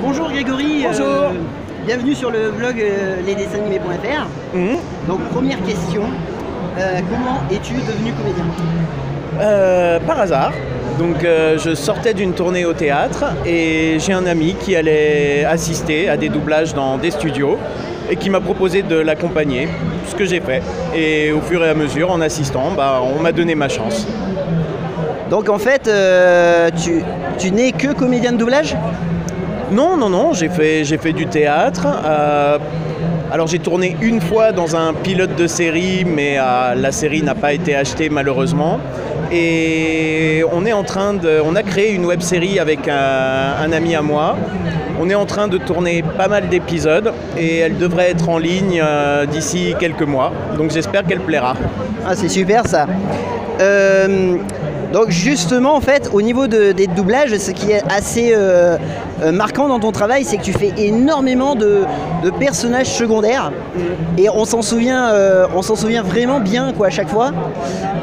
Bonjour Grégory. Bonjour. Bienvenue sur le blog lesdessinsanimés.fr. Donc première question, comment es-tu devenu comédien? Par hasard. Donc je sortais d'une tournée au théâtre et j'ai un ami qui allait assister à des doublages dans des studios et qui m'a proposé de l'accompagner, ce que j'ai fait. Et au fur et à mesure, en assistant, on m'a donné ma chance. Donc en fait, tu n'es que comédien de doublage? Non, j'ai fait du théâtre. Alors j'ai tourné une fois dans un pilote de série, mais la série n'a pas été achetée malheureusement. Et on a créé une web série avec un ami à moi. On est en train de tourner pas mal d'épisodes et elle devrait être en ligne d'ici quelques mois. Donc j'espère qu'elle plaira. Ah, c'est super ça. Donc justement en fait au niveau des doublages, ce qui est assez marquant dans ton travail, c'est que tu fais énormément de personnages secondaires et on s'en souvient vraiment bien quoi à chaque fois.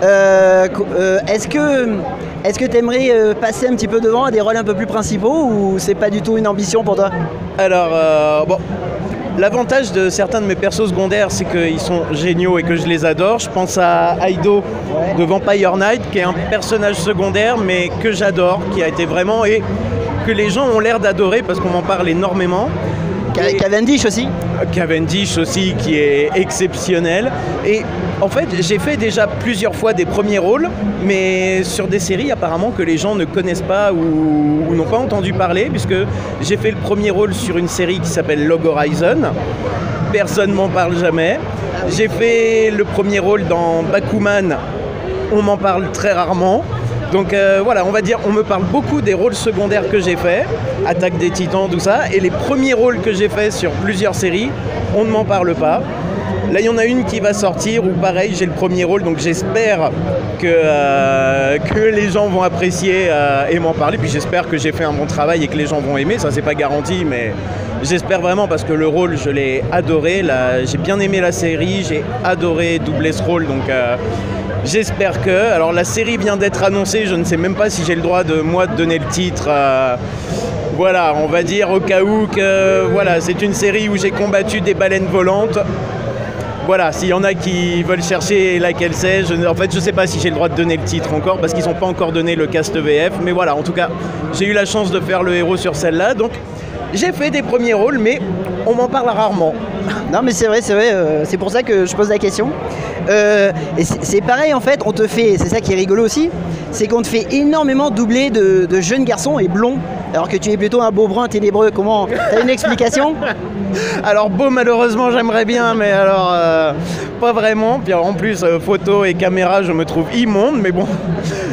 Est-ce que tu aimerais passer un petit peu devant à des rôles un peu plus principaux ou c'est pas du tout une ambition pour toi? Alors l'avantage de certains de mes persos secondaires, c'est qu'ils sont géniaux et que je les adore. Je pense à Aido de Vampire Knight, qui est un personnage secondaire, mais que j'adore, qui a été vraiment et que les gens ont l'air d'adorer parce qu'on m'en parle énormément. Cavendish aussi. Cavendish aussi, qui est exceptionnel. Et en fait, j'ai fait déjà plusieurs fois des premiers rôles, mais sur des séries apparemment que les gens ne connaissent pas ou n'ont pas entendu parler, puisque j'ai fait le premier rôle sur une série qui s'appelle Log Horizon. Personne m'en parle jamais. J'ai fait le premier rôle dans Bakuman. On m'en parle très rarement. Donc voilà, on va dire, on me parle beaucoup des rôles secondaires que j'ai faits, Attaque des Titans, tout ça, et les premiers rôles que j'ai faits sur plusieurs séries, on ne m'en parle pas. Là, il y en a une qui va sortir où pareil, j'ai le premier rôle, donc j'espère que les gens vont apprécier et m'en parler. Puis j'espère que j'ai fait un bon travail et que les gens vont aimer. Ça, c'est pas garanti, mais j'espère vraiment parce que le rôle, je l'ai adoré. J'ai bien aimé la série, j'ai adoré doubler ce rôle, donc j'espère que... Alors la série vient d'être annoncée, je ne sais même pas si j'ai le droit de donner le titre. Voilà, on va dire au cas où que voilà, c'est une série où j'ai combattu des baleines volantes. Voilà, s'il y en a qui veulent chercher laquelle c'est, en fait je ne sais pas si j'ai le droit de donner le titre encore parce qu'ils n'ont pas encore donné le cast VF. Mais voilà, en tout cas, j'ai eu la chance de faire le héros sur celle-là. Donc j'ai fait des premiers rôles, mais on m'en parle rarement. Non mais c'est vrai, c'est pour ça que je pose la question. Et c'est pareil en fait, on te fait, c'est ça qui est rigolo aussi, c'est qu'on te fait énormément doubler de jeunes garçons et blonds, alors que tu es plutôt un beau brun ténébreux. Comment? T'as une explication? Alors beau, malheureusement j'aimerais bien, mais alors pas vraiment. Puis en plus photo et caméra je me trouve immonde, mais bon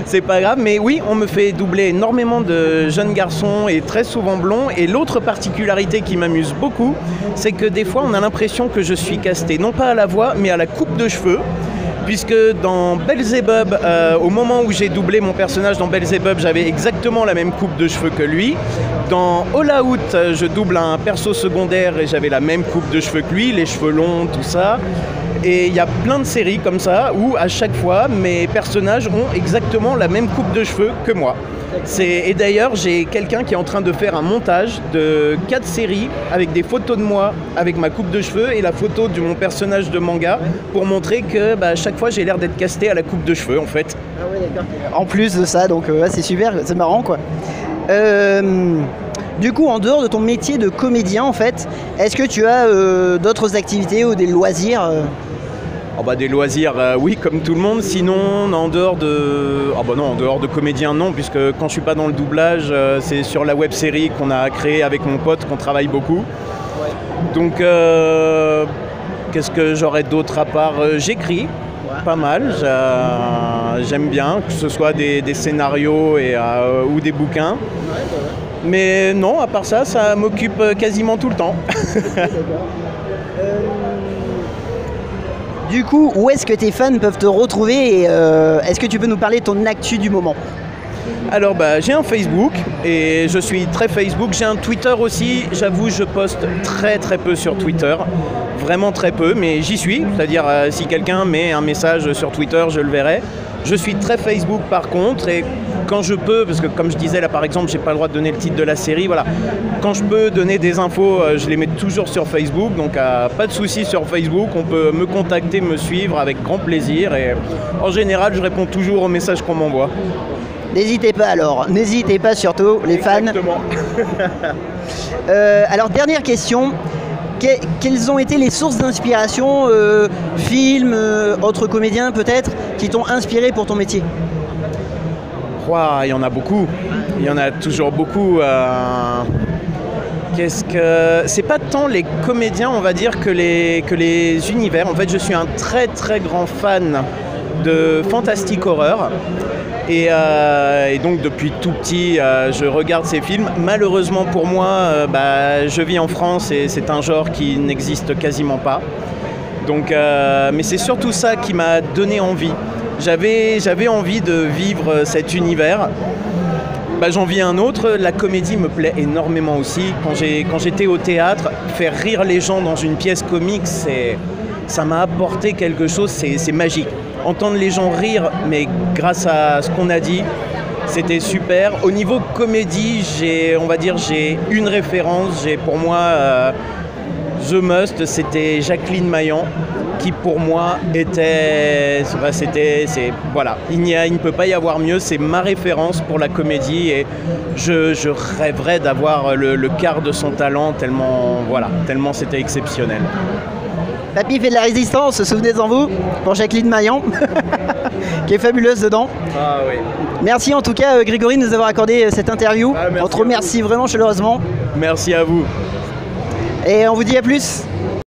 c'est pas grave. Mais oui, on me fait doubler énormément de jeunes garçons et très souvent blonds. Et l'autre particularité qui m'amuse beaucoup, c'est que des fois on a l'impression que je suis casté non pas à la voix mais à la coupe de cheveux. Puisque dans Belzebub, au moment où j'ai doublé mon personnage dans Belzebub, j'avais exactement la même coupe de cheveux que lui. Dans All Out, je double un perso secondaire et j'avais la même coupe de cheveux que lui, les cheveux longs, tout ça. Et il y a plein de séries comme ça où à chaque fois, mes personnages ont exactement la même coupe de cheveux que moi. Et d'ailleurs, j'ai quelqu'un qui est en train de faire un montage de 4 séries avec des photos de moi avec ma coupe de cheveux et la photo de mon personnage de manga pour montrer que à chaque fois j'ai l'air d'être casté à la coupe de cheveux en fait. Ah ouais, d'accord. En plus de ça, donc c'est super, c'est marrant quoi. Du coup, en dehors de ton métier de comédien en fait, est-ce que tu as d'autres activités ou des loisirs Des loisirs, oui, comme tout le monde. Sinon, en dehors de comédien, non, puisque quand je suis pas dans le doublage, c'est sur la web série qu'on a créée avec mon pote qu'on travaille beaucoup. Ouais. Donc, qu'est-ce que j'aurais d'autre à part j'écris pas mal. J'aime bien, que ce soit des scénarios ou des bouquins. Mais non, à part ça, ça m'occupe quasiment tout le temps. Du coup, où est-ce que tes fans peuvent te retrouver et est-ce que tu peux nous parler de ton actu du moment? Alors j'ai un Facebook et je suis très Facebook. J'ai un Twitter aussi. J'avoue, je poste très peu sur Twitter. Vraiment très peu, mais j'y suis. C'est-à-dire si quelqu'un met un message sur Twitter, je le verrai. Je suis très Facebook par contre, et quand je peux, parce que comme je disais là par exemple, j'ai pas le droit de donner le titre de la série, voilà. Quand je peux donner des infos, je les mets toujours sur Facebook, donc pas de souci sur Facebook, on peut me contacter, me suivre avec grand plaisir, et en général je réponds toujours aux messages qu'on m'envoie. N'hésitez pas alors, n'hésitez pas surtout les fans. Exactement. Alors dernière question. Quelles ont été les sources d'inspiration, films, autres comédiens peut-être, qui t'ont inspiré pour ton métier? Wow, il y en a beaucoup. Il y en a toujours beaucoup. C'est pas tant les comédiens, on va dire, que les univers. En fait, je suis un très grand fan de fantastic horror. Et donc depuis tout petit, je regarde ces films. Malheureusement pour moi, je vis en France et c'est un genre qui n'existe quasiment pas. Donc, mais c'est surtout ça qui m'a donné envie. J'avais envie de vivre cet univers. J'en vis un autre. La comédie me plaît énormément aussi. Quand j'étais au théâtre, faire rire les gens dans une pièce comique, ça m'a apporté quelque chose, c'est magique. Entendre les gens rire, mais grâce à ce qu'on a dit, c'était super. Au niveau comédie, j'ai une référence. Pour moi, The Must, c'était Jacqueline Maillan, qui pour moi était... voilà, il ne peut pas y avoir mieux, c'est ma référence pour la comédie et je rêverais d'avoir le quart de son talent, tellement c'était exceptionnel. Papy fait de la résistance, souvenez-en vous, pour Jacqueline Maillan, qui est fabuleuse dedans. Ah oui. Merci en tout cas Grégory de nous avoir accordé cette interview. On te remercie vraiment chaleureusement. Merci à vous. Et on vous dit à plus.